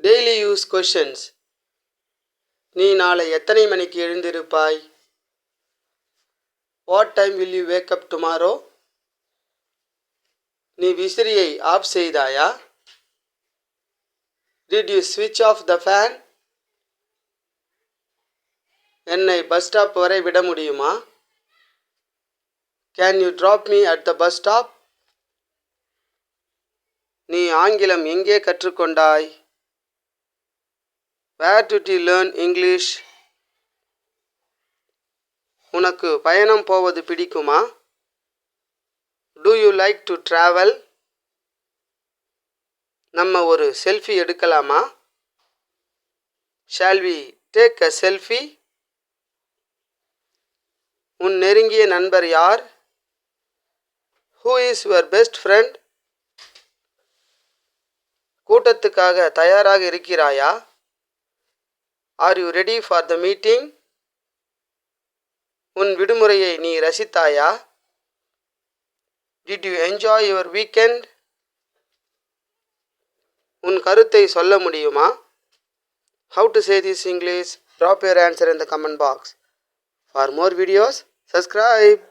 Daily use questions. நீ நாளை எத்தனை மணிக்கு எழுந்திருப்பாய்? What time will you wake up tomorrow? நீ விசிறியை ஆஃப் செய்தாயா? Did you switch off the fan? என்னை பஸ் ஸ்டாப் வரை விட முடியுமா? Can you drop me at the bus stop? நீ ஆங்கிலம் எங்கே கற்றுக்கொண்டாய்? Where did you learn English? உனக்கு பயணம் போவது பிடிக்குமா? Do you like to travel? நம்ம ஒரு செல்ஃபி எடுக்கலாமா? Shall we take a selfie? உன் நெருங்கிய நண்பர் யார்? Who is your best friend? கூட்டத்துக்காக தயாராக இருக்கிறாயா? Are you ready for the meeting? உன் விடுமுறையை நீ ரசித்தாயா? Did you enjoy your weekend? உன் கருத்தை சொல்ல முடியுமா? How to say this English? Drop your answer in the comment box. For more videos, subscribe.